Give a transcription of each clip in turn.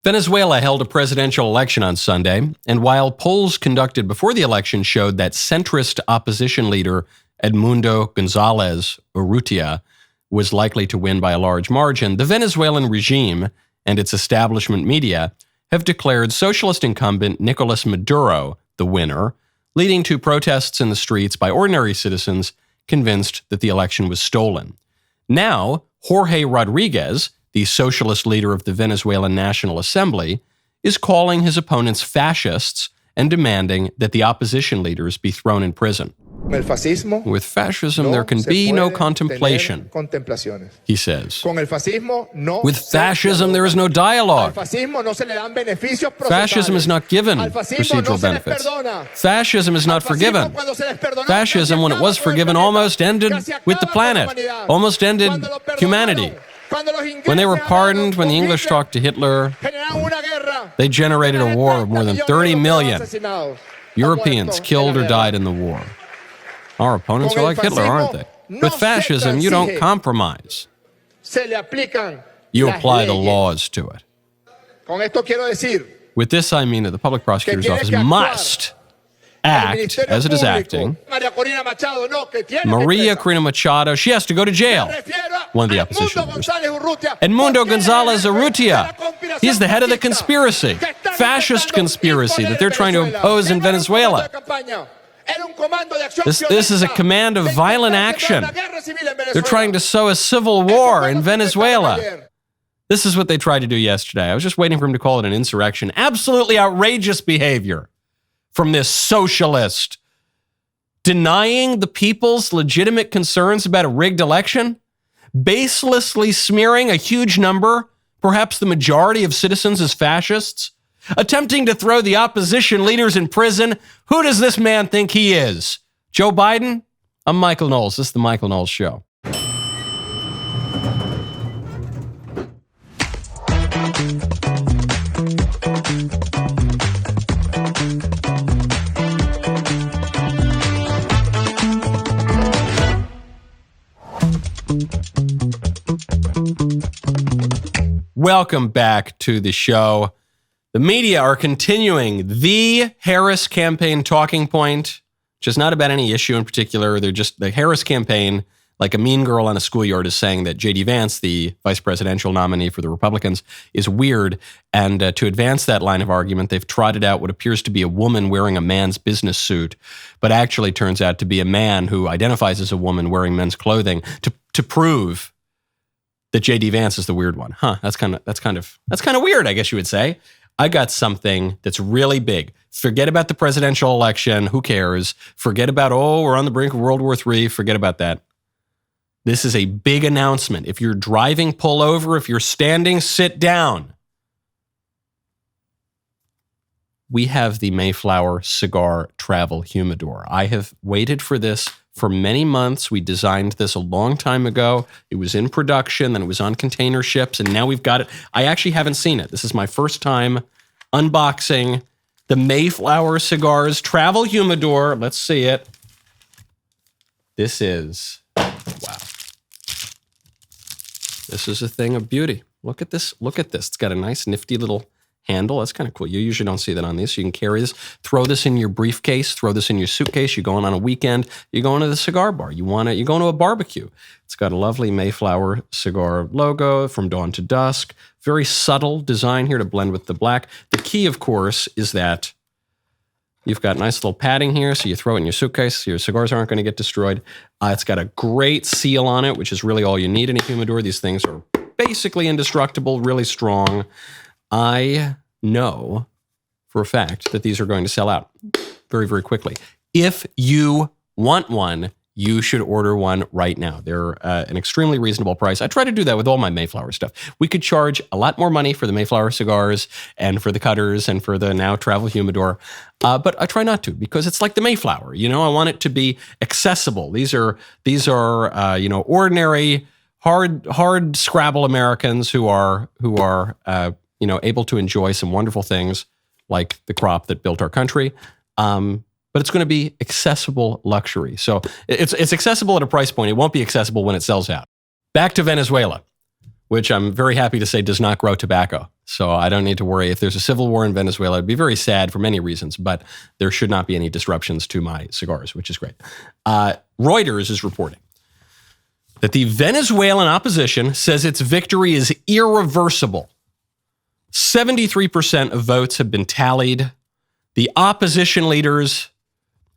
Venezuela held a presidential election on Sunday, and while polls conducted before the election showed that centrist opposition leader Edmundo Gonzalez Urrutia was likely to win by a large margin, the Venezuelan regime and its establishment media have declared socialist incumbent Nicolas Maduro the winner, leading to protests in the streets by ordinary citizens convinced that the election was stolen. Now, Jorge Rodriguez, the socialist leader of the Venezuelan National Assembly, is calling his opponents fascists and demanding that the opposition leaders be thrown in prison. With fascism, there can be no contemplation, he says. With fascism, there is no dialogue. Fascism is not given procedural benefits. Fascism is not forgiven. Fascism, when it was forgiven, almost ended with the planet, almost ended humanity. When they were pardoned, when the English talked to Hitler, they generated a war of more than 30 million Europeans killed or died in the war. Our opponents are like Hitler, aren't they? With fascism, you don't compromise. You apply the laws to it. With this, I mean that the public prosecutor's office must act as it is acting. Maria Corina Machado, she has to go to jail. One of the opposition leaders. Edmundo Gonzalez Urrutia, he's the head of the conspiracy, fascist conspiracy that they're trying to impose in Venezuela. This is a command of violent action. They're trying to sow a civil war in Venezuela. This is what they tried to do yesterday. I was just waiting for him to call it an insurrection. Absolutely outrageous behavior from this socialist, denying the people's legitimate concerns about a rigged election, baselessly smearing a huge number, perhaps the majority of citizens as fascists, attempting to throw the opposition leaders in prison. Who does this man think he is? Joe Biden? I'm Michael Knowles. This is the Michael Knowles Show. Welcome back to the show. The media are continuing the Harris campaign talking point, which is not about any issue in particular. They're just the Harris campaign, like a mean girl on a schoolyard, is saying that JD Vance, the vice presidential nominee for the Republicans, is weird. And to advance that line of argument, they've trotted out what appears to be a woman wearing a man's business suit, but actually turns out to be a man who identifies as a woman wearing men's clothing to prove that JD Vance is the weird one. That's kind of weird, I guess you would say. I got something that's really big. Forget about the presidential election. Who cares? Forget about, we're on the brink of World War III. Forget about that. This is a big announcement. If you're driving, pull over. If you're standing, sit down. We have the Mayflower Cigar Travel Humidor. I have waited for this for many months. We designed this a long time ago. It was in production, then it was on container ships, and now we've got it. I actually haven't seen it. This is my first time unboxing the Mayflower Cigars Travel Humidor. Let's see it. This is, wow. This is a thing of beauty. Look at this. Look at this. It's got a nice, nifty little handle. That's kind of cool. You usually don't see that on these. So you can carry this, throw this in your briefcase, throw this in your suitcase. You're going on a weekend. You're going to the cigar bar. You're going to a barbecue. It's got a lovely Mayflower cigar logo from dawn to dusk. Very subtle design here to blend with the black. The key, of course, is that you've got nice little padding here. So you throw it in your suitcase. Your cigars aren't going to get destroyed. It's got a great seal on it, which is really all you need in a humidor. These things are basically indestructible, really strong. I know for a fact that these are going to sell out very, very quickly. If you want one, you should order one right now. They're an extremely reasonable price. I try to do that with all my Mayflower stuff. We could charge a lot more money for the Mayflower cigars and for the cutters and for the now Travel Humidor, but I try not to because it's like the Mayflower. You know, I want it to be accessible. These are ordinary, hard Scrabble Americans who are able to enjoy some wonderful things like the crop that built our country. But it's going to be accessible luxury. So it's accessible at a price point. It won't be accessible when it sells out. Back to Venezuela. which I'm very happy to say does not grow tobacco. So I don't need to worry. If there's a civil war in Venezuela, it'd be very sad for many reasons, but there should not be any disruptions to my cigars, which is great. Reuters is reporting that the Venezuelan opposition says its victory is irreversible. 73% of votes have been tallied. The opposition leaders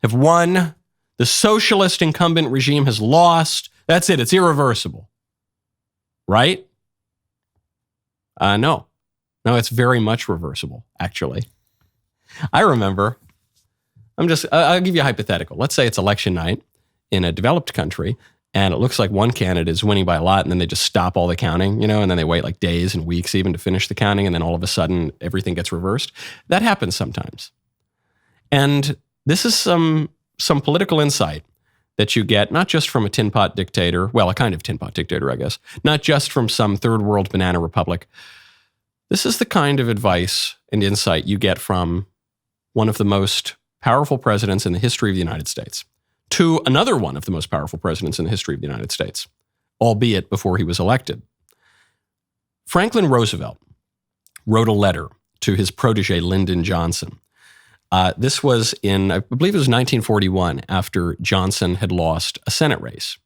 have won. The socialist incumbent regime has lost. That's it. It's irreversible. Right? No, it's very much reversible, actually. I remember, I'll give you a hypothetical. Let's say it's election night in a developed country, and it looks like one candidate is winning by a lot, and then they just stop all the counting, and then they wait like days and weeks even to finish the counting, and then all of a sudden everything gets reversed. That happens sometimes. And this is some political insight that you get not just from a tin pot dictator, well, a kind of tin pot dictator, I guess, not just from some third world banana republic. This is the kind of advice and insight you get from one of the most powerful presidents in the history of the United States to another one of the most powerful presidents in the history of the United States, albeit before he was elected. Franklin Roosevelt wrote a letter to his protege, Lyndon Johnson. This was in, I believe it was 1941, after Johnson had lost a Senate race.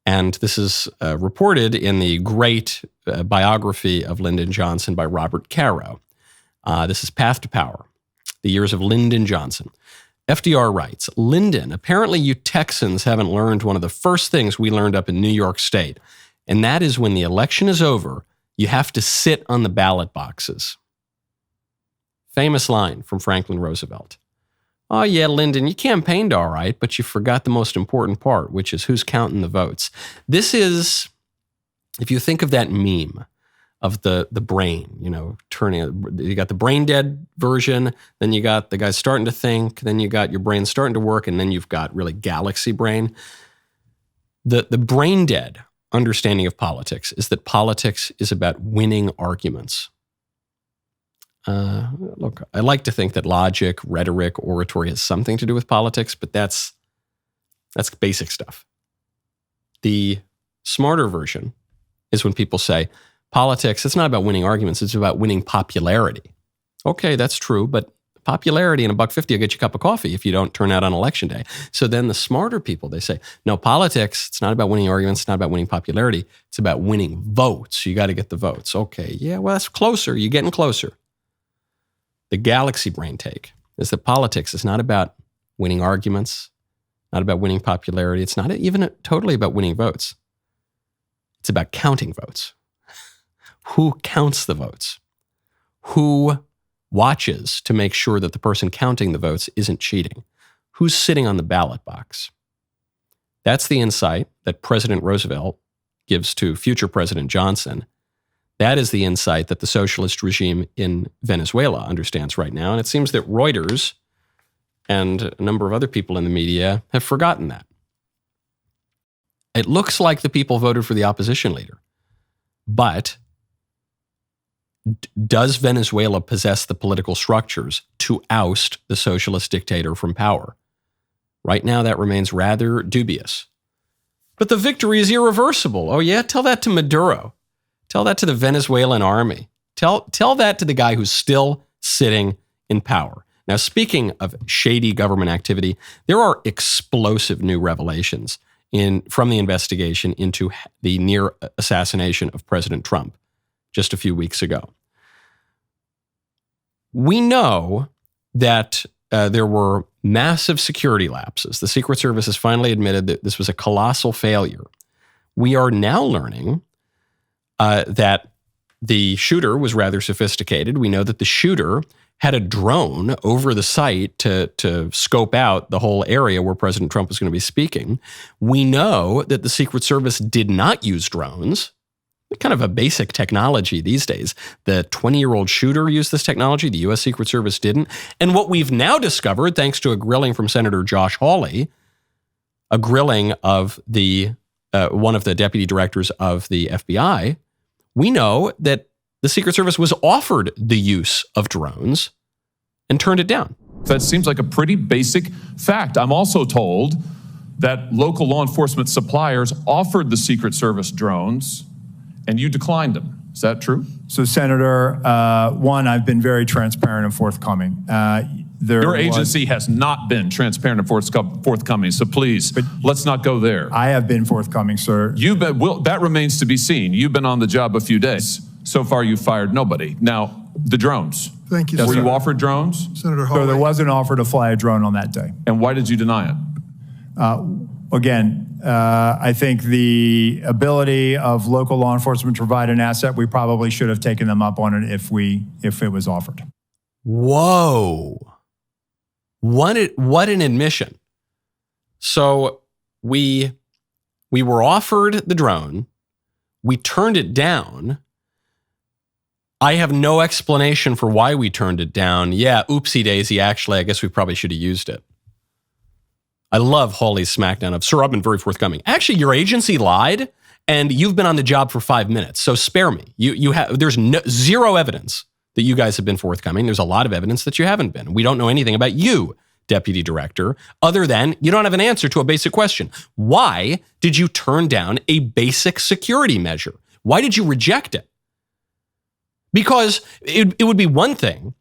And this is reported in the great biography of Lyndon Johnson by Robert Caro. This is Path to Power, the years of Lyndon Johnson. FDR writes, Lyndon, apparently you Texans haven't learned one of the first things we learned up in New York State, and that is when the election is over, you have to sit on the ballot boxes. Famous line from Franklin Roosevelt. Oh yeah, Lyndon, you campaigned all right, but you forgot the most important part, which is who's counting the votes. This is, if you think of that meme of the brain, turning, you got the brain dead version, then you got the guy starting to think, then you got your brain starting to work, and then you've got really galaxy brain. The brain dead understanding of politics is that politics is about winning arguments. Look, I like to think that logic, rhetoric, oratory has something to do with politics, but that's basic stuff. The smarter version is when people say, politics, it's not about winning arguments, it's about winning popularity. Okay, that's true, but popularity and $1.50 will get you a cup of coffee if you don't turn out on election day. So then the smarter people, they say, no, politics, it's not about winning arguments, it's not about winning popularity, it's about winning votes. You got to get the votes. Okay, yeah, well, that's closer. You're getting closer. The galaxy brain take is that politics is not about winning arguments, not about winning popularity. It's not even totally about winning votes. It's about counting votes. Who counts the votes? Who watches to make sure that the person counting the votes isn't cheating? Who's sitting on the ballot box? That's the insight that President Roosevelt gives to future President Johnson. That is the insight that the socialist regime in Venezuela understands right now. And it seems that Reuters and a number of other people in the media have forgotten that. It looks like the people voted for the opposition leader. But does Venezuela possess the political structures to oust the socialist dictator from power? Right now, that remains rather dubious. But the victory is irreversible. Oh yeah? Tell that to Maduro. Tell that to the Venezuelan army. Tell that to the guy who's still sitting in power. Now, speaking of shady government activity, there are explosive new revelations from the investigation into the near assassination of President Trump just a few weeks ago. We know that there were massive security lapses. The Secret Service has finally admitted that this was a colossal failure. We are now learning that the shooter was rather sophisticated. We know that the shooter had a drone over the site to scope out the whole area where President Trump was going to be speaking. We know that the Secret Service did not use drones, kind of a basic technology these days. The 20-year-old shooter used this technology. The U.S. Secret Service didn't. And what we've now discovered, thanks to a grilling from Senator Josh Hawley, a grilling of one of the deputy directors of the FBI, we know that the Secret Service was offered the use of drones and turned it down. That seems like a pretty basic fact. I'm also told that local law enforcement suppliers offered the Secret Service drones and you declined them. Is that true? So, Senator, one, I've been very transparent and forthcoming. Your agency has not been transparent and forthcoming, so please, let's not go there. I have been forthcoming, sir. That remains to be seen. You've been on the job a few days. So far, you've fired nobody. Now, the drones. Thank you, Were sir. you offered drones? Senator Hawley. So there was an offer to fly a drone on that day. And why did you deny it? I think the ability of local law enforcement to provide an asset, we probably should have taken them up on it if it was offered. Whoa. What an admission. So we were offered the drone. We turned it down. I have no explanation for why we turned it down. Yeah, oopsie daisy. Actually, I guess we probably should have used it. I love Hawley's smackdown of, sir, I've been very forthcoming. Actually, your agency lied, and you've been on the job for 5 minutes, so spare me. There's zero evidence that you guys have been forthcoming. There's a lot of evidence that you haven't been. We don't know anything about you, Deputy Director, other than you don't have an answer to a basic question. Why did you turn down a basic security measure? Why did you reject it? Because it would be one thing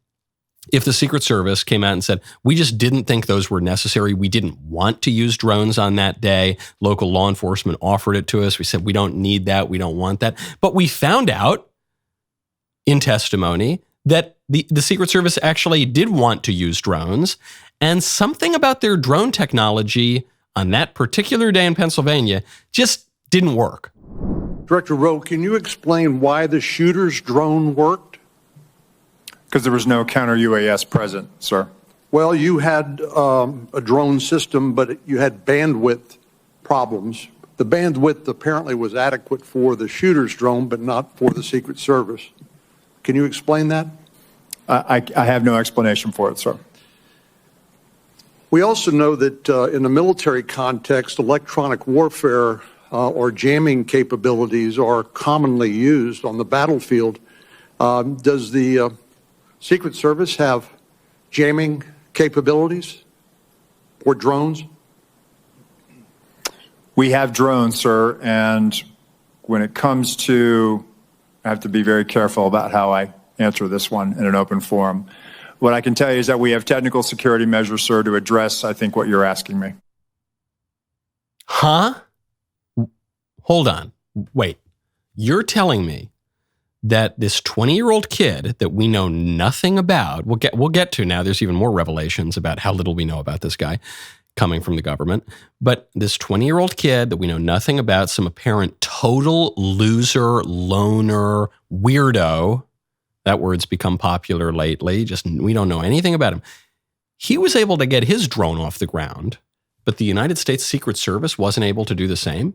if the Secret Service came out and said, we just didn't think those were necessary. We didn't want to use drones on that day. Local law enforcement offered it to us. We said, we don't need that. We don't want that. But we found out in testimony that the Secret Service actually did want to use drones, and something about their drone technology on that particular day in Pennsylvania just didn't work. Director Rowe, can you explain why the shooter's drone worked? Because there was no counter-UAS present, sir. Well, you had a drone system, but you had bandwidth problems. The bandwidth apparently was adequate for the shooter's drone, but not for the Secret Service. Can you explain that? I have no explanation for it, sir. We also know that in the military context, electronic warfare or jamming capabilities are commonly used on the battlefield. Does the Secret Service have jamming capabilities or drones? We have drones, sir, and when it comes to, I have to be very careful about how I answer this one in an open forum. What I can tell you is that we have technical security measures, sir, to address, I think, what you're asking me. Huh? Hold on. Wait. You're telling me that this 20-year-old kid that we know nothing about, we'll get to now, there's even more revelations about how little we know about this guy coming from the government, but this 20-year-old kid that we know nothing about, some apparent total loser, loner, weirdo, that word's become popular lately, just we don't know anything about him. He was able to get his drone off the ground, but the United States Secret Service wasn't able to do the same?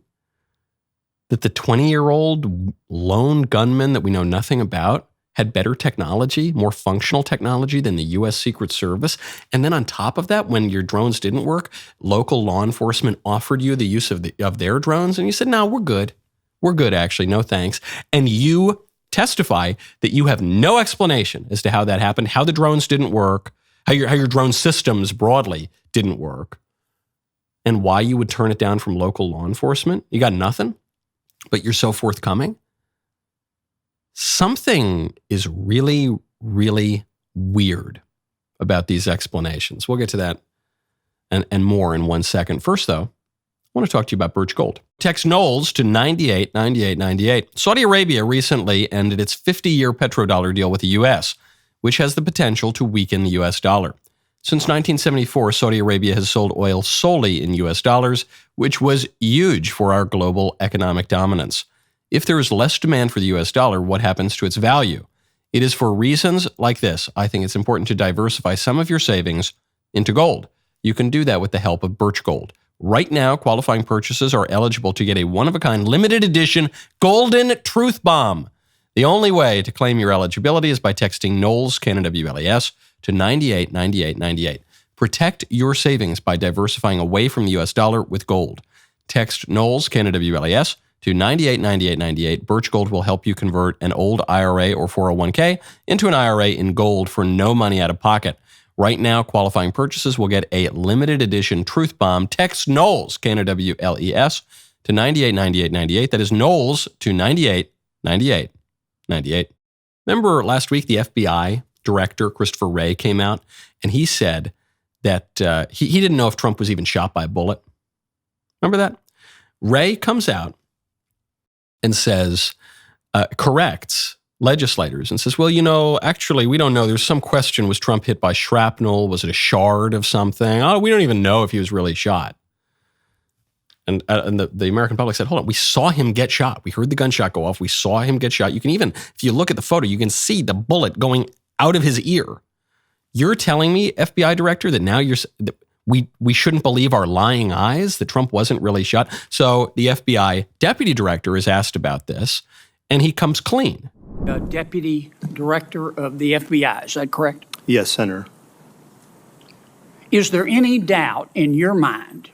That the 20-year-old lone gunman that we know nothing about had better technology, more functional technology than the U.S. Secret Service. And then on top of that, when your drones didn't work, local law enforcement offered you the use of their drones. And you said, no, we're good. We're good, actually. No, thanks. And you testify that you have no explanation as to how that happened, how the drones didn't work, how your drone systems broadly didn't work, and why you would turn it down from local law enforcement. You got nothing? But you're so forthcoming? Something is really, really weird about these explanations. We'll get to that and more in 1 second. First, though, I want to talk to you about Birch Gold. Text Knowles to 989898. Saudi Arabia recently ended its 50-year petrodollar deal with the U.S., which has the potential to weaken the U.S. dollar. Since 1974, Saudi Arabia has sold oil solely in U.S. dollars, which was huge for our global economic dominance. If there is less demand for the U.S. dollar, what happens to its value? It is for reasons like this. I think it's important to diversify some of your savings into gold. You can do that with the help of Birch Gold. Right now, qualifying purchases are eligible to get a one-of-a-kind limited edition Golden Truth Bomb. The only way to claim your eligibility is by texting Knowles, KNWLES, to 989898. Protect your savings by diversifying away from the U.S. dollar with gold. Text Knowles, KNWLES, to 989898. Birch Gold will help you convert an old IRA or 401k into an IRA in gold for no money out of pocket. Right now, qualifying purchases will get a limited edition Truth Bomb. Text Knowles, KNWLES, to 989898. That is Knowles to 989898. 98. Remember last week, the FBI director, Christopher Wray, came out and he said that he didn't know if Trump was even shot by a bullet. Remember that? Wray comes out and says, corrects legislators and says, well, actually, we don't know. There's some question. Was Trump hit by shrapnel? Was it a shard of something? Oh, we don't even know if he was really shot. And the American public said, hold on, we saw him get shot. We heard the gunshot go off. We saw him get shot. You can even, if you look at the photo, you can see the bullet going out of his ear. You're telling me, FBI director, that now we shouldn't believe our lying eyes, that Trump wasn't really shot? So the FBI deputy director is asked about this, and he comes clean. Deputy director of the FBI, is that correct? Yes, Senator. Is there any doubt in your mind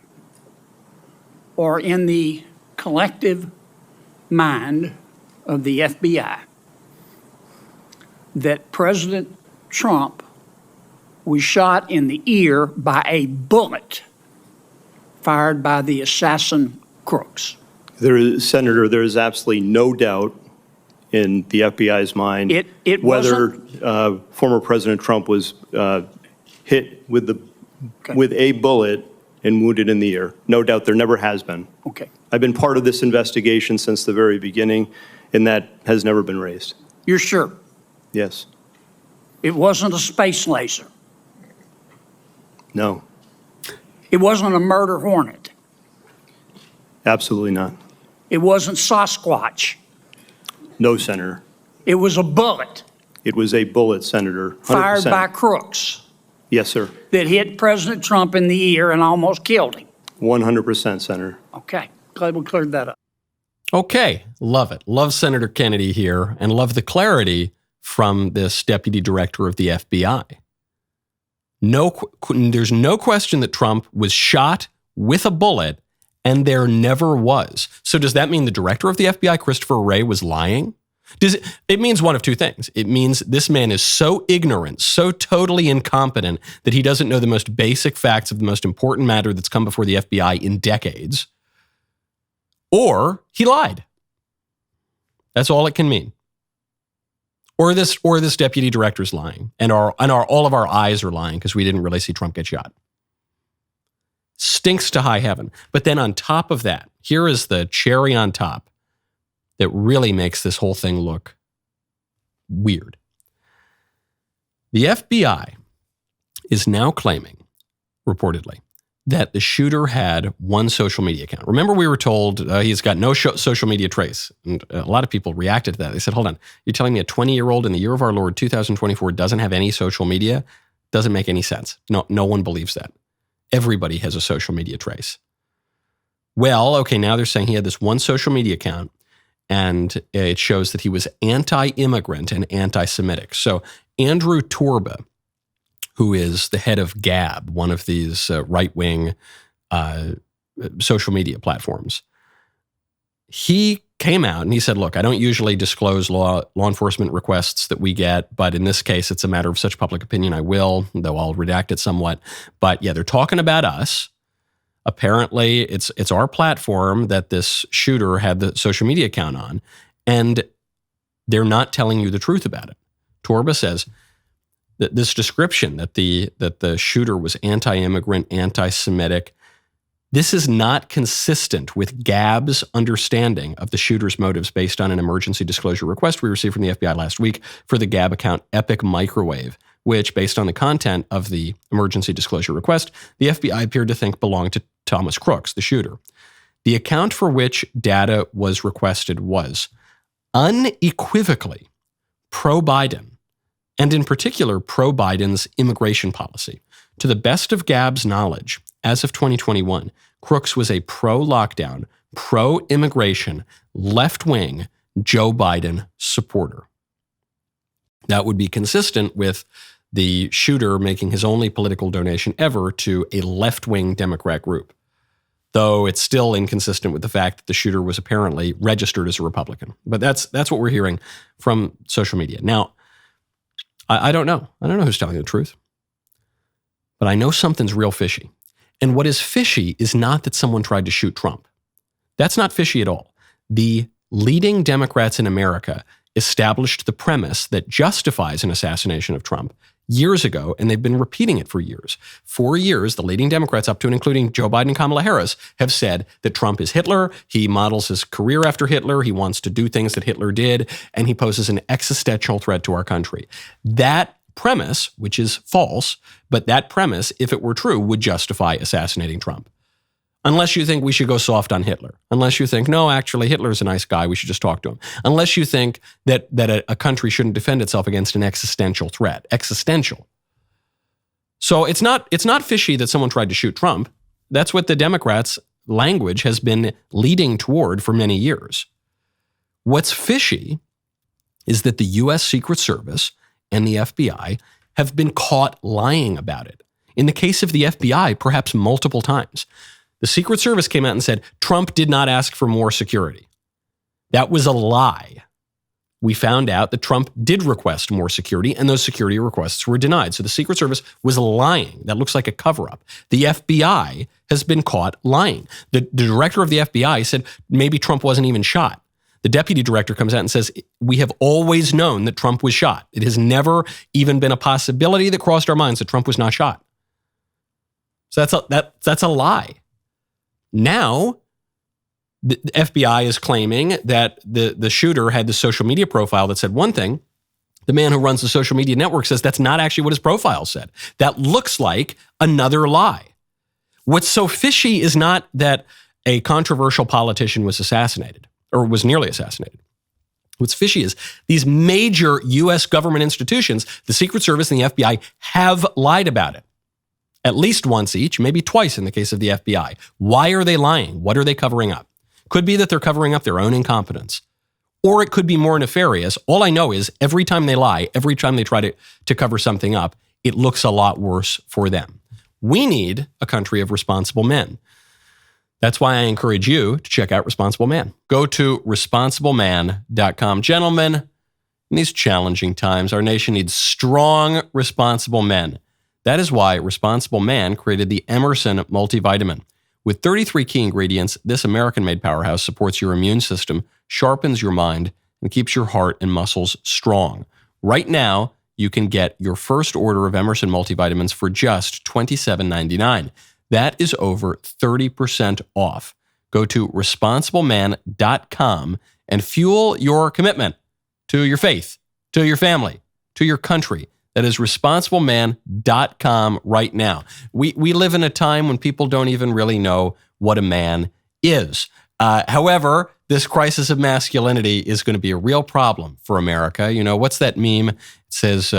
or in the collective mind of the FBI that President Trump was shot in the ear by a bullet fired by the assassin crooks? Senator, there is absolutely no doubt in the FBI's mind whether former President Trump was hit with a bullet and wounded in the ear. No doubt, there never has been. Okay. I've been part of this investigation since the very beginning, and that has never been raised. You're sure? Yes. It wasn't a space laser. No. It wasn't a murder hornet. Absolutely not. It wasn't Sasquatch. No, Senator. It was a bullet. It was a bullet, Senator. 100%. Fired by crooks Yes, sir. that hit President Trump in the ear and almost killed him. 100%, Senator. Okay. Glad we cleared that up. Okay, love it. Love Senator Kennedy here and love the clarity from this deputy director of the FBI. There's no question that Trump was shot with a bullet, and there never was. So does that mean the director of the FBI, Christopher Wray, was lying? It means one of two things. It means this man is so ignorant, so totally incompetent that he doesn't know the most basic facts of the most important matter that's come before the FBI in decades. Or he lied. That's all it can mean. Or this deputy director's lying, and all of our eyes are lying because we didn't really see Trump get shot. Stinks to high heaven. But then on top of that, here is the cherry on top that really makes this whole thing look weird. The FBI is now claiming, reportedly, that the shooter had one social media account. Remember, we were told he's got no social media trace. And a lot of people reacted to that. They said, hold on, you're telling me a 20-year-old in the year of our Lord, 2024, doesn't have any social media? Doesn't make any sense. No one believes that. Everybody has a social media trace. Well, okay, now they're saying he had this one social media account, and it shows that he was anti-immigrant and anti-Semitic. So Andrew Torba, who is the head of Gab, one of these right-wing social media platforms, he came out and he said, look, I don't usually disclose law enforcement requests that we get, but in this case, it's a matter of such public opinion, I will, though I'll redact it somewhat. But yeah, they're talking about us. Apparently, it's our platform that this shooter had the social media account on, and they're not telling you the truth about it. Torba says that this description that the shooter was anti-immigrant, anti-Semitic, this is not consistent with Gab's understanding of the shooter's motives based on an emergency disclosure request we received from the FBI last week for the Gab account Epic Microwave, which, based on the content of the emergency disclosure request, the FBI appeared to think belonged to Thomas Crooks, the shooter. The account for which data was requested was unequivocally pro-Biden, and in particular, pro-Biden's immigration policy. To the best of Gab's knowledge, as of 2021, Crooks was a pro-lockdown, pro-immigration, left-wing Joe Biden supporter. That would be consistent with the shooter making his only political donation ever to a left-wing Democrat group, though it's still inconsistent with the fact that the shooter was apparently registered as a Republican. But that's what we're hearing from social media. Now, I don't know. I don't know who's telling the truth. But I know something's real fishy. And what is fishy is not that someone tried to shoot Trump. That's not fishy at all. The leading Democrats in America established the premise that justifies an assassination of Trump years ago, and they've been repeating it for years. For years, the leading Democrats, up to and including Joe Biden and Kamala Harris, have said that Trump is Hitler. He models his career after Hitler. He wants to do things that Hitler did, and he poses an existential threat to our country. That premise, which is false, but that premise, if it were true, would justify assassinating Trump. Unless you think we should go soft on Hitler. Unless you think, no, actually, Hitler's a nice guy. We should just talk to him. Unless you think that a country shouldn't defend itself against an existential threat. Existential. So it's not fishy that someone tried to shoot Trump. That's what the Democrats' language has been leading toward for many years. What's fishy is that the U.S. Secret Service and the FBI have been caught lying about it. In the case of the FBI, perhaps multiple times. The Secret Service came out and said, Trump did not ask for more security. That was a lie. We found out that Trump did request more security, and those security requests were denied. So the Secret Service was lying. That looks like a cover-up. The FBI has been caught lying. The director of the FBI said maybe Trump wasn't even shot. The deputy director comes out and says, we have always known that Trump was shot. It has never even been a possibility that crossed our minds that Trump was not shot. So that's a lie. Now, the FBI is claiming that the shooter had the social media profile that said one thing. The man who runs the social media network says that's not actually what his profile said. That looks like another lie. What's so fishy is not that a controversial politician was assassinated or was nearly assassinated. What's fishy is these major U.S. government institutions, the Secret Service and the FBI, have lied about it. At least once each, maybe twice in the case of the FBI. Why are they lying? What are they covering up? Could be that they're covering up their own incompetence. Or it could be more nefarious. All I know is every time they lie, every time they try to cover something up, it looks a lot worse for them. We need a country of responsible men. That's why I encourage you to check out Responsible Man. Go to responsibleman.com. Gentlemen, in these challenging times, our nation needs strong, responsible men. That is why Responsible Man created the Emerson multivitamin. With 33 key ingredients, this American-made powerhouse supports your immune system, sharpens your mind, and keeps your heart and muscles strong. Right now, you can get your first order of Emerson multivitamins for just $27.99. That is over 30% off. Go to responsibleman.com and fuel your commitment to your faith, to your family, to your country. That is responsibleman.com right now. We live in a time when people don't even really know what a man is. However, this crisis of masculinity is going to be a real problem for America. You know, what's that meme? It says,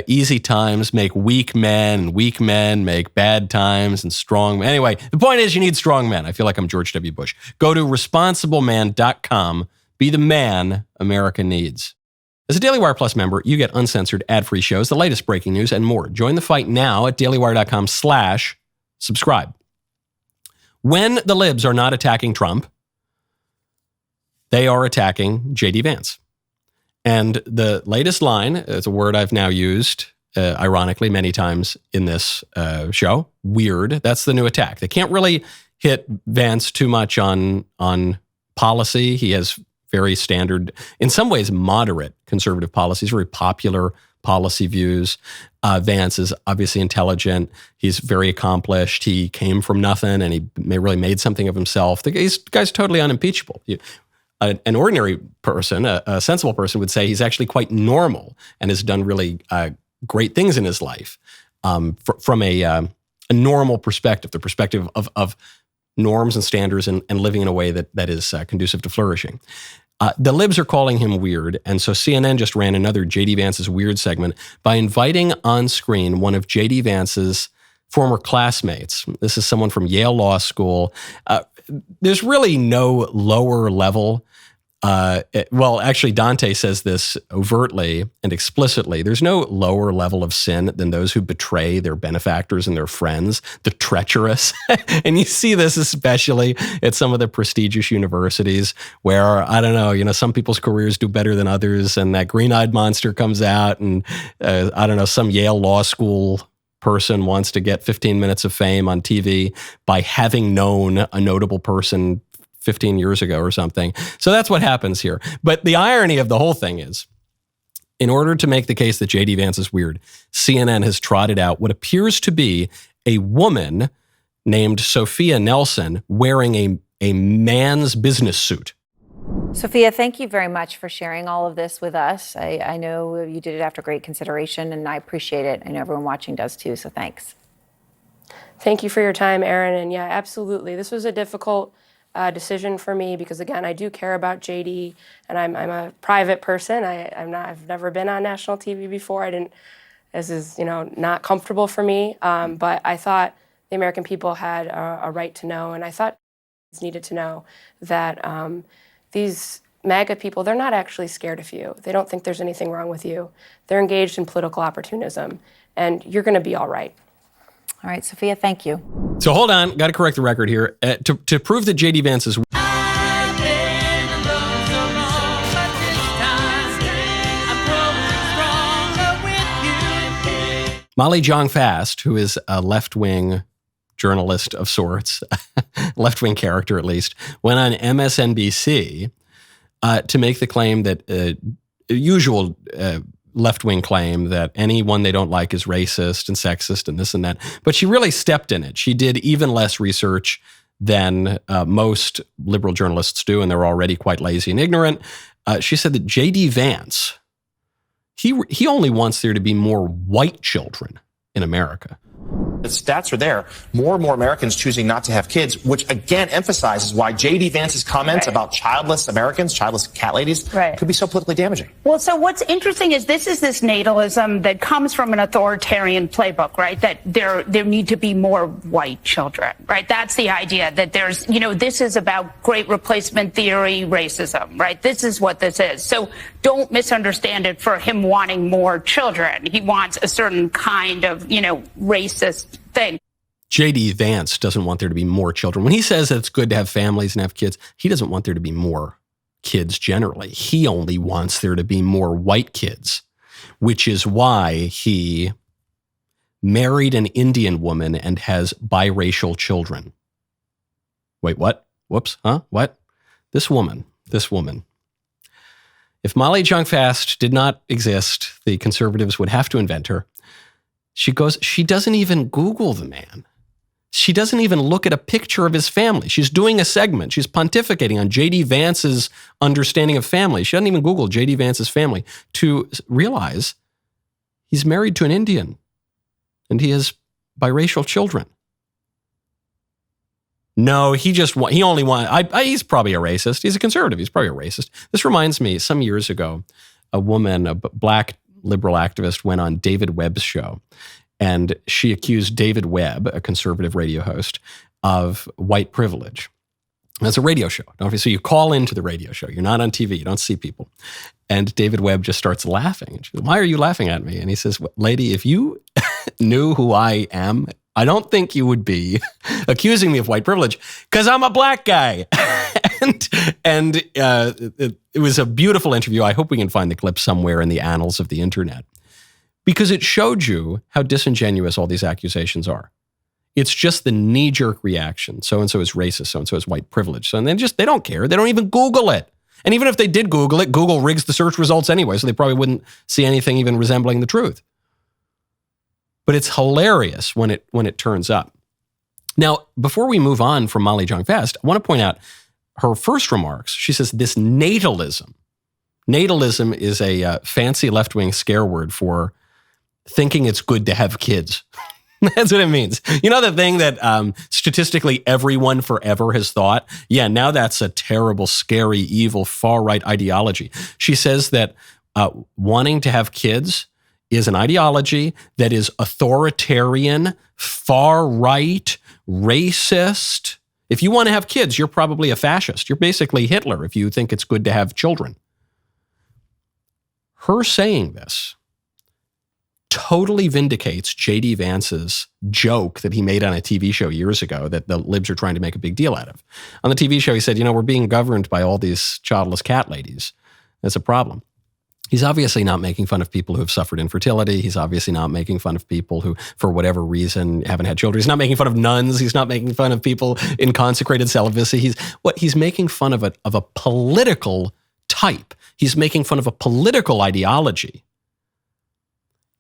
easy times make weak men, and weak men make bad times and strong men. Anyway, the point is you need strong men. I feel like I'm George W. Bush. Go to responsibleman.com. Be the man America needs. As a Daily Wire Plus member, you get uncensored, ad-free shows, the latest breaking news, and more. Join the fight now at dailywire.com/subscribe. When the libs are not attacking Trump, they are attacking JD Vance. And the latest line is a word I've now used, ironically, many times in this show, weird. That's the new attack. They can't really hit Vance too much on policy. He has very standard, in some ways, moderate conservative policies, very popular policy views. Vance is obviously intelligent. He's very accomplished. He came from nothing, and he really made something of himself. The guy's totally unimpeachable. An ordinary person, a sensible person, would say he's actually quite normal and has done really great things in his life from a normal perspective, the perspective of norms and standards and living in a way that is conducive to flourishing. The libs are calling him weird, and so CNN just ran another JD Vance's weird segment by inviting on screen one of JD Vance's former classmates. This is someone from Yale Law School. There's really no lower level. Well, actually, Dante says this overtly and explicitly. There's no lower level of sin than those who betray their benefactors and their friends, the treacherous. And you see this especially at some of the prestigious universities where, I don't know, some people's careers do better than others. And that green-eyed monster comes out and, I don't know, some Yale Law School person wants to get 15 minutes of fame on TV by having known a notable person 15 years ago or something. So that's what happens here. But the irony of the whole thing is, in order to make the case that JD Vance is weird, CNN has trotted out what appears to be a woman named Sophia Nelson wearing a man's business suit. Sophia, thank you very much for sharing all of this with us. I know you did it after great consideration, and I appreciate it. I know everyone watching does too, so thanks. Thank you for your time, Erin. And yeah, absolutely. This was a difficult decision for me because, again, I do care about JD, and I'm a private person. I've never been on national TV before. This is, not comfortable for me. But I thought the American people had a right to know, and I thought needed to know that these MAGA people, they're not actually scared of you. They don't think there's anything wrong with you. They're engaged in political opportunism, and you're going to be all right. All right, Sophia, thank you. So hold on, got to correct the record here. To prove that JD Vance is Molly Jong-Fast, who is a left-wing journalist of sorts, left-wing character at least, went on MSNBC to make the claim that usual left-wing claim that anyone they don't like is racist and sexist and this and that. But she really stepped in it. She did even less research than most liberal journalists do, and they're already quite lazy and ignorant. She said that JD Vance, he only wants there to be more white children in America. The stats are there. More and more Americans choosing not to have kids, which again emphasizes why JD Vance's comments about childless Americans, childless cat ladies, could be so politically damaging. Well, so what's interesting is this natalism that comes from an authoritarian playbook, right? That there need to be more white children, right? That's the idea that there's, this is about great replacement theory racism, right? This is what this is. So don't misunderstand it for him wanting more children. He wants a certain kind of, racist thing. JD Vance doesn't want there to be more children. When he says that it's good to have families and have kids, he doesn't want there to be more kids generally. He only wants there to be more white kids, which is why he married an Indian woman and has biracial children. Wait, what? Whoops, huh? What? This woman. If Molly Jong-Fast did not exist, the conservatives would have to invent her. She doesn't even Google the man. She doesn't even look at a picture of his family. She's doing a segment. She's pontificating on JD Vance's understanding of family. She doesn't even Google JD Vance's family to realize he's married to an Indian and he has biracial children. No, he's probably a racist. He's a conservative. He's probably a racist. This reminds me, some years ago, a woman, a black liberal activist, went on David Webb's show, and she accused David Webb, a conservative radio host, of white privilege. And it's a radio show. So you call into the radio show. You're not on TV. You don't see people. And David Webb just starts laughing. And she goes, "Why are you laughing at me?" And he says, "Lady, if you knew who I am, I don't think you would be accusing me of white privilege because I'm a black guy." And it was a beautiful interview. I hope we can find the clip somewhere in the annals of the internet, because it showed you how disingenuous all these accusations are. It's just the knee-jerk reaction. So-and-so is racist. So-and-so is white privilege. So, and then they don't care. They don't even Google it. And even if they did Google it, Google rigs the search results anyway, so they probably wouldn't see anything even resembling the truth. But it's hilarious when it turns up. Now, before we move on from Molly Jong-Fast, I want to point out her first remarks. She says this natalism. Natalism is a fancy left-wing scare word for thinking it's good to have kids. That's what it means. You know, the thing that statistically everyone forever has thought? Yeah, now that's a terrible, scary, evil, far-right ideology. She says that wanting to have kids is an ideology that is authoritarian, far-right, racist. If you want to have kids, you're probably a fascist. You're basically Hitler if you think it's good to have children. Her saying this totally vindicates JD Vance's joke that he made on a TV show years ago that the libs are trying to make a big deal out of. On the TV show, he said, we're being governed by all these childless cat ladies. That's a problem. He's obviously not making fun of people who have suffered infertility. He's obviously not making fun of people who, for whatever reason, haven't had children. He's not making fun of nuns. He's not making fun of people in consecrated celibacy. He's making fun of a political type. He's making fun of a political ideology.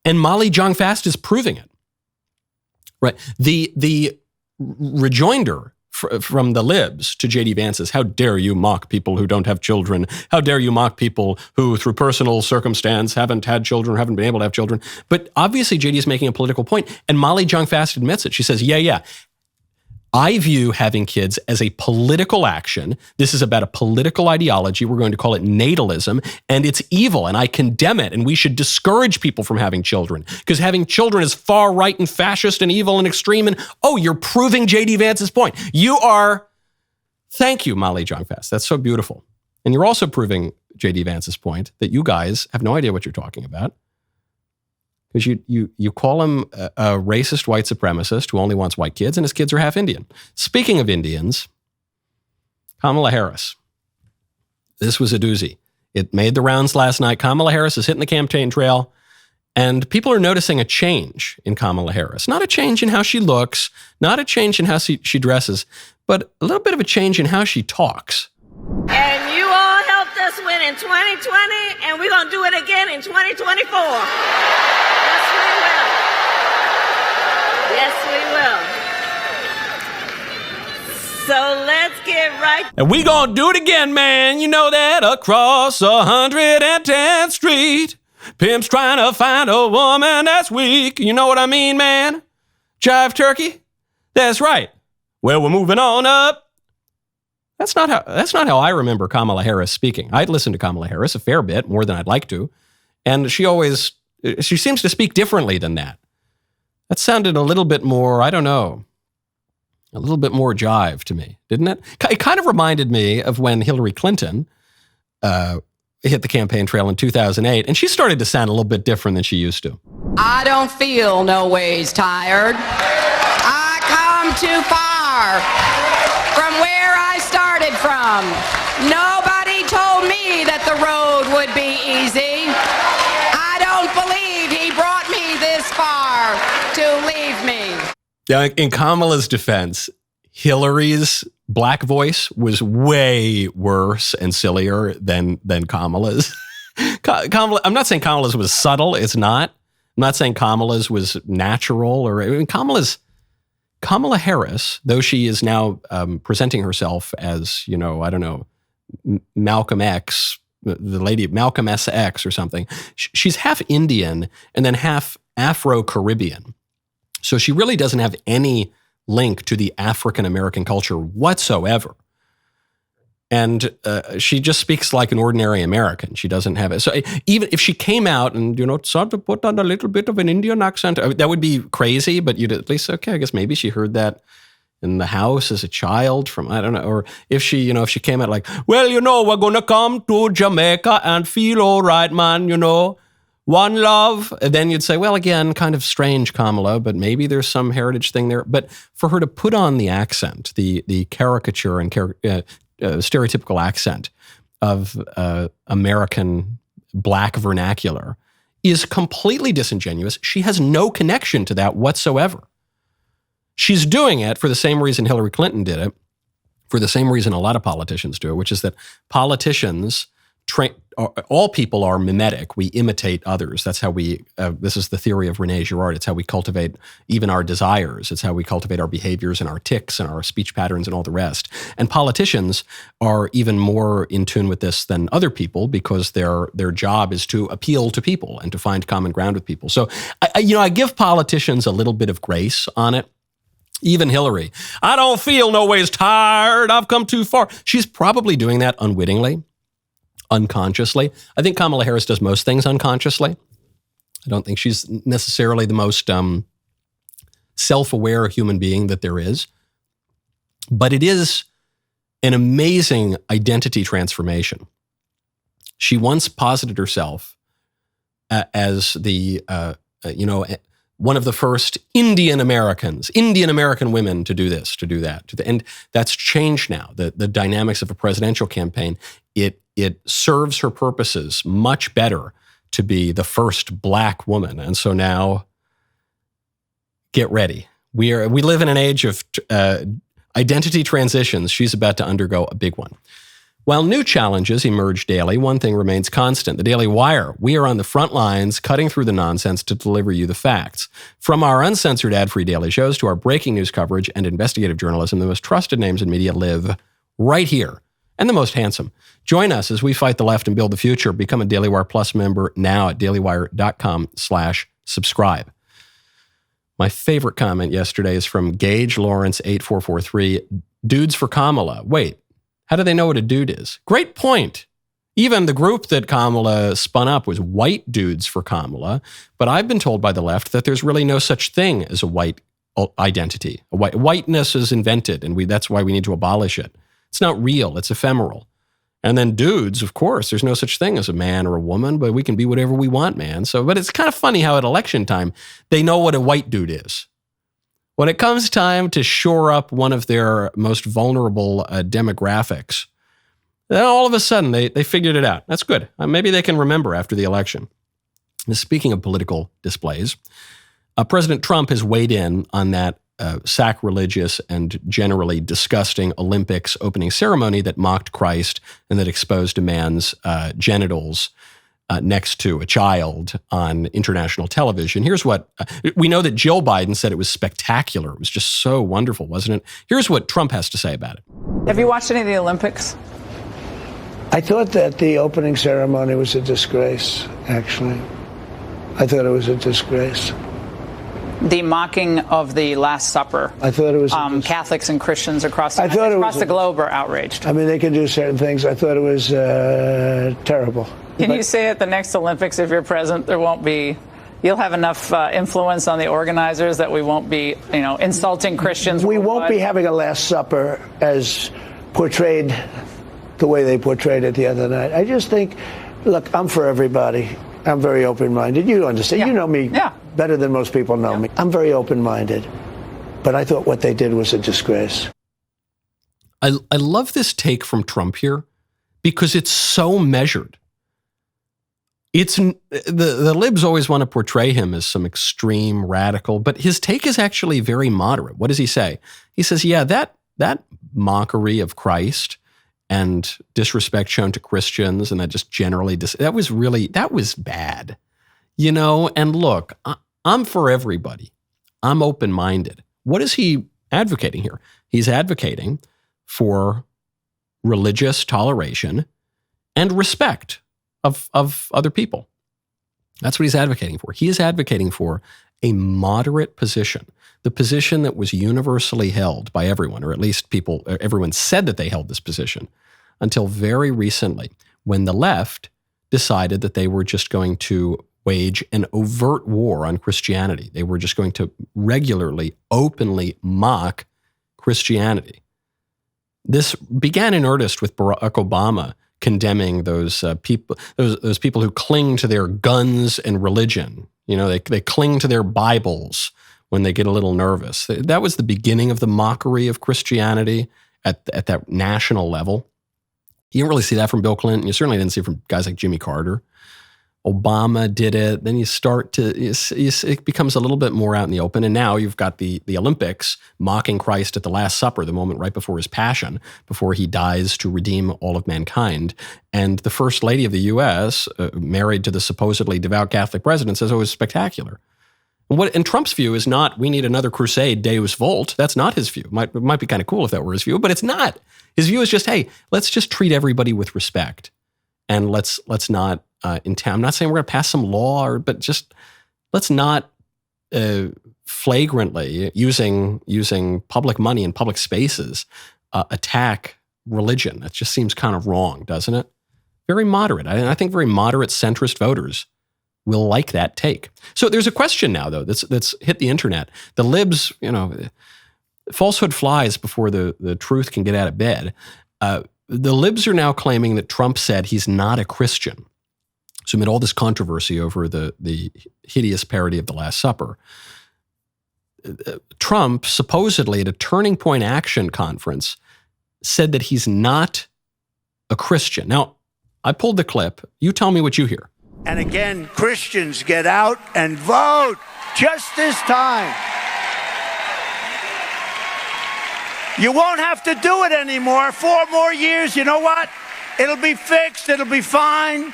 And Molly Jong-Fast is proving it. Right. The rejoinder from the libs to JD Vance is, how dare you mock people who don't have children? How dare you mock people who, through personal circumstance, haven't had children, haven't been able to have children? But obviously, JD is making a political point, and Molly Jong-Fast admits it. She says, yeah. I view having kids as a political action. This is about a political ideology. We're going to call it natalism, and it's evil, and I condemn it, and we should discourage people from having children, because having children is far right and fascist and evil and extreme, and you're proving JD Vance's point. You are. Thank you, Molly Jong-Fast. That's so beautiful. And you're also proving JD Vance's point that you guys have no idea what you're talking about. Because you call him a racist white supremacist who only wants white kids, and his kids are half Indian. Speaking of Indians, Kamala Harris. This was a doozy. It made the rounds last night. Kamala Harris is hitting the campaign trail, and people are noticing a change in Kamala Harris. Not a change in how she looks, not a change in how she dresses, but a little bit of a change in how she talks. And you all helped us win in 2020, and we're going to do it again in 2024. Yes, we will. So let's get right. And we gonna do it again, man. You know that, across 110th Street. Pimp's trying to find a woman that's weak. You know what I mean, man? Jive turkey? That's right. Well, we're moving on up. That's not how I remember Kamala Harris speaking. I'd listen to Kamala Harris a fair bit, more than I'd like to. And she seems to speak differently than that. That sounded a little bit more, I don't know, a little bit more jive to me, didn't it? It kind of reminded me of when Hillary Clinton hit the campaign trail in 2008, and she started to sound a little bit different than she used to. I don't feel no ways tired. I come too far from where I started from. Nobody told me that the road would be easy. I don't believe he brought me this far to leave me. Yeah, in Kamala's defense, Hillary's black voice was way worse and sillier than Kamala's. Kamala, I'm not saying Kamala's was subtle. It's not. I'm not saying Kamala's was natural. Kamala Harris, though she is now presenting herself as, Malcolm X, the lady Malcolm S.X. or something. She's half Indian and then half Afro-Caribbean. So she really doesn't have any link to the African-American culture whatsoever. And she just speaks like an ordinary American. She doesn't have it. So even if she came out and, sort of put on a little bit of an Indian accent, that would be crazy, but you'd at least, okay, I guess maybe she heard that in the house as a child from, I don't know, or if she came out like, well, we're going to come to Jamaica and feel all right, man, one love. And then you'd say, well, again, kind of strange, Kamala, but maybe there's some heritage thing there. But for her to put on the accent, the caricature and stereotypical accent of American black vernacular is completely disingenuous. She has no connection to that whatsoever. She's doing it for the same reason Hillary Clinton did it, for the same reason a lot of politicians do it, which is that politicians, all people are mimetic. We imitate others. That's how this is the theory of René Girard. It's how we cultivate even our desires. It's how we cultivate our behaviors and our tics and our speech patterns and all the rest. And politicians are even more in tune with this than other people because their job is to appeal to people and to find common ground with people. So, I give politicians a little bit of grace on it. Even Hillary, I don't feel no ways tired. I've come too far. She's probably doing that unwittingly, unconsciously. I think Kamala Harris does most things unconsciously. I don't think she's necessarily the most self-aware human being that there is. But it is an amazing identity transformation. She once posited herself as one of the first Indian American women to do this, to do that. And that's changed now. The dynamics of a presidential campaign, it it serves her purposes much better to be the first black woman. And so now, get ready. We live in an age of identity transitions. She's about to undergo a big one. While new challenges emerge daily, one thing remains constant. The Daily Wire. We are on the front lines, cutting through the nonsense to deliver you the facts. From our uncensored ad-free daily shows to our breaking news coverage and investigative journalism, the most trusted names in media live right here, and the most handsome. Join us as we fight the left and build the future. Become a Daily Wire Plus member now at dailywire.com/subscribe. My favorite comment yesterday is from Gage Lawrence 8443. Dudes for Kamala. Wait, how do they know what a dude is? Great point. Even the group that Kamala spun up was white dudes for Kamala. But I've been told by the left that there's really no such thing as a white identity. Whiteness is invented, and that's why we need to abolish it. It's not real. It's ephemeral. And then dudes, of course, there's no such thing as a man or a woman, but we can be whatever we want, man. But it's kind of funny how at election time, they know what a white dude is. When it comes time to shore up one of their most vulnerable demographics, then all of a sudden they figured it out. That's good. Maybe they can remember after the election. Speaking of political displays, President Trump has weighed in on that sacrilegious and generally disgusting Olympics opening ceremony that mocked Christ and that exposed a man's genitals next to a child on international television. Here's what we know that Jill Biden said it was spectacular. It was just so wonderful, wasn't it? Here's what Trump has to say about it. Have you watched any of the Olympics? I thought that the opening ceremony was a disgrace, actually. I thought it was a disgrace. The mocking of the Last Supper. I thought it was Catholics and Christians across the globe are outraged. I mean, they can do certain things. I thought it was terrible. Can you say at the next Olympics, if you're present, you'll have enough influence on the organizers that we won't be, insulting Christians? We won't be having a Last Supper as portrayed the way they portrayed it the other night. I just think, look, I'm for everybody. I'm very open-minded. You understand. Yeah. You know me better than most people know me. I'm very open-minded. But I thought what they did was a disgrace. I love this take from Trump here because it's so measured. It's the libs always want to portray him as some extreme radical, but his take is actually very moderate. What does he say? He says, yeah, that mockery of Christ and disrespect shown to Christians, and that just generally, that was bad, and look, I'm for everybody. I'm open-minded. What is he advocating here? He's advocating for religious toleration and respect of other people. That's what he's advocating for. He is advocating for a moderate position, the position that was universally held by everyone, or at least everyone said that they held this position until very recently, when the left decided that they were just going to wage an overt war on Christianity. They were just going to regularly, openly mock Christianity. This began in earnest with Barack Obama condemning those people who cling to their guns and religion. They cling to their Bibles when they get a little nervous. That was the beginning of the mockery of Christianity at that national level. You didn't really see that from Bill Clinton. You certainly didn't see it from guys like Jimmy Carter. Obama did it. Then it becomes a little bit more out in the open. And now you've got the Olympics mocking Christ at the Last Supper, the moment right before his passion, before he dies to redeem all of mankind. And the First Lady of the U.S., married to the supposedly devout Catholic president, says, oh, it was spectacular. And Trump's view is not, we need another crusade, Deus Vult. That's not his view. It might be kind of cool if that were his view, but it's not. His view is just, hey, let's just treat everybody with respect. And let's not, I'm not saying we're going to pass some law, but just let's not flagrantly, using public money in public spaces, attack religion. That just seems kind of wrong, doesn't it? Very moderate. I think very moderate centrist voters will like that take. So there's a question now, though, that's hit the internet. The libs, falsehood flies before the truth can get out of bed. The libs are now claiming that Trump said he's not a Christian. So amid all this controversy over the hideous parody of the Last Supper, Trump supposedly at a Turning Point Action conference said that he's not a Christian. Now, I pulled the clip. You tell me what you hear. And again, Christians, get out and vote just this time. You won't have to do it anymore. 4 more years, you know what? It'll be fixed. It'll be fine.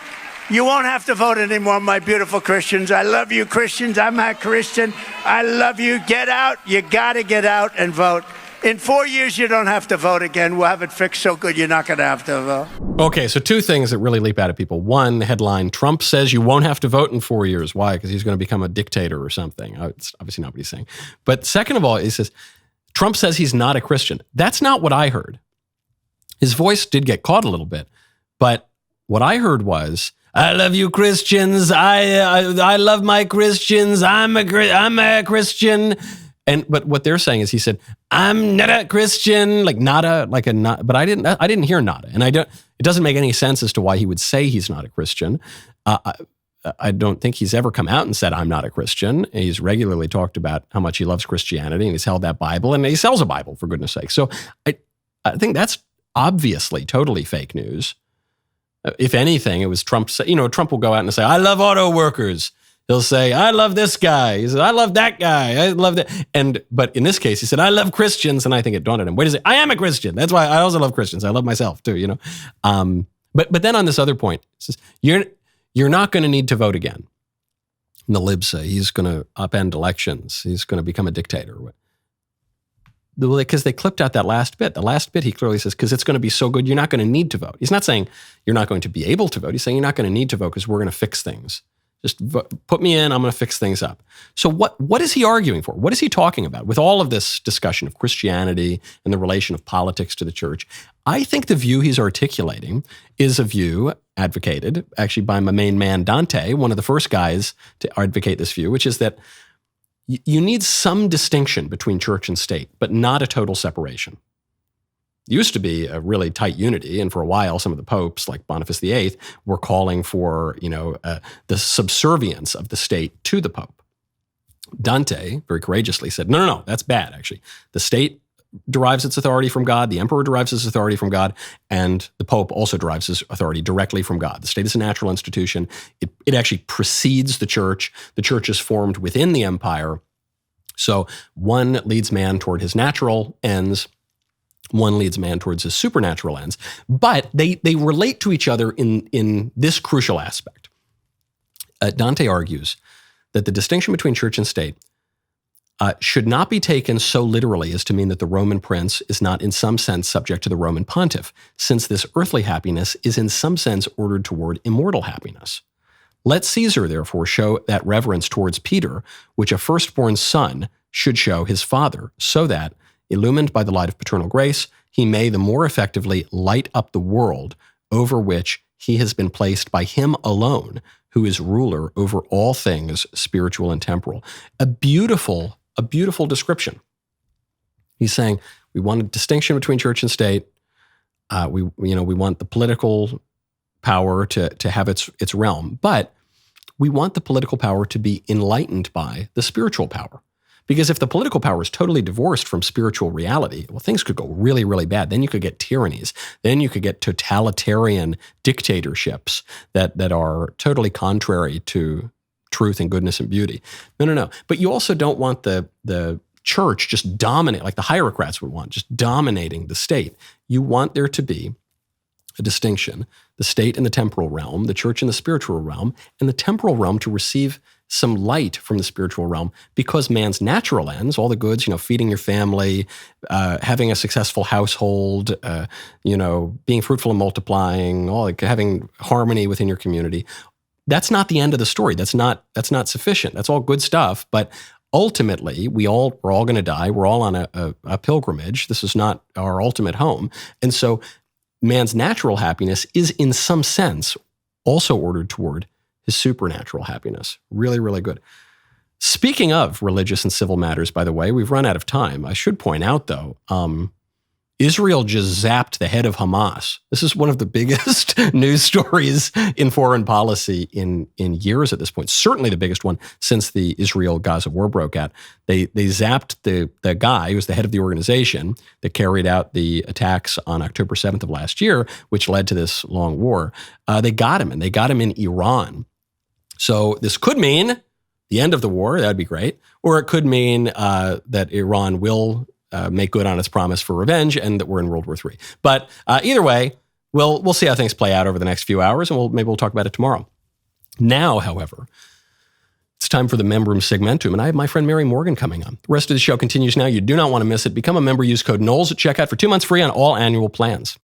You won't have to vote anymore, my beautiful Christians. I love you, Christians. I'm a Christian. I love you. Get out. You got to get out and vote. In 4 years, you don't have to vote again. We'll have it fixed so good you're not going to have to vote. Okay, so 2 things that really leap out at people. One, the headline, Trump says you won't have to vote in 4 years. Why? Because he's going to become a dictator or something. It's obviously not what he's saying. But second of all, he says, Trump says he's not a Christian. That's not what I heard. His voice did get caught a little bit. But what I heard was, I love you, Christians. I love my Christians. I'm a Christian. But what they're saying is he said, I'm not a Christian, like nada, like a not, but I didn't hear nada. And it doesn't make any sense as to why he would say he's not a Christian. I don't think he's ever come out and said, I'm not a Christian. He's regularly talked about how much he loves Christianity, and he's held that Bible, and he sells a Bible, for goodness sake. So I think that's obviously totally fake news. If anything, it was Trump. Trump will go out and say, I love auto workers. He'll say, I love this guy. He said, I love that guy. I love that. But in this case, he said, I love Christians. And I think it dawned on him, wait a second, I am a Christian. That's why I also love Christians. I love myself too, But then on this other point, it says, you're not going to need to vote again. And the libs say he's going to upend elections. He's going to become a dictator. Because they clipped out that last bit. The last bit, he clearly says, because it's going to be so good, you're not going to need to vote. He's not saying you're not going to be able to vote. He's saying you're not going to need to vote because we're going to fix things. Just put me in, I'm going to fix things up. So what is he arguing for? What is he talking about with all of this discussion of Christianity and the relation of politics to the church? I think the view he's articulating is a view advocated actually by my main man, Dante, one of the first guys to advocate this view, which is that you need some distinction between church and state, but not a total separation. It used to be a really tight unity, and for a while, some of the popes, like Boniface VIII, were calling for the subservience of the state to the pope. Dante very courageously said, no, that's bad, actually. The state derives its authority from God, the emperor derives his authority from God, and the pope also derives his authority directly from God. The state is a natural institution. It actually precedes the church. The church is formed within the empire. So one leads man toward his natural ends, one leads man towards his supernatural ends, but they relate to each other in this crucial aspect. Dante argues that the distinction between church and state should not be taken so literally as to mean that the Roman prince is not in some sense subject to the Roman pontiff, since this earthly happiness is in some sense ordered toward immortal happiness. Let Caesar, therefore, show that reverence towards Peter, which a firstborn son should show his father, so that, illumined by the light of paternal grace, he may the more effectively light up the world over which he has been placed by him alone, who is ruler over all things spiritual and temporal. A beautiful description. He's saying we want a distinction between church and state. We want the political power to have its realm, but we want the political power to be enlightened by the spiritual power. Because if the political power is totally divorced from spiritual reality, well, things could go really, really bad. Then you could get tyrannies. Then you could get totalitarian dictatorships that are totally contrary to truth and goodness and beauty. No. But you also don't want the church just dominate, like the hierocrats would want, just dominating the state. You want there to be a distinction, the state in the temporal realm, the church in the spiritual realm, and the temporal realm to receive some light from the spiritual realm, because man's natural ends, all the goods, feeding your family, having a successful household, being fruitful and multiplying, having harmony within your community. That's not the end of the story. That's not sufficient. That's all good stuff. But ultimately, we're all going to die. We're all on a pilgrimage. This is not our ultimate home. And so man's natural happiness is in some sense also ordered toward his supernatural happiness. Really, really good. Speaking of religious and civil matters, by the way, we've run out of time. I should point out, though, Israel just zapped the head of Hamas. This is one of the biggest news stories in foreign policy in years at this point. Certainly the biggest one since the Israel-Gaza war broke out. They zapped the guy who was the head of the organization that carried out the attacks on October 7th of last year, which led to this long war. They got him, and they got him in Iran. So this could mean the end of the war. That'd be great. Or it could mean that Iran will make good on its promise for revenge, and that we're in World War III. But either way, we'll see how things play out over the next few hours, and maybe we'll talk about it tomorrow. Now, however, it's time for the Membrum Segmentum, and I have my friend Mary Morgan coming on. The rest of the show continues now. You do not want to miss it. Become a member. Use code Knowles at checkout for 2 months free on all annual plans.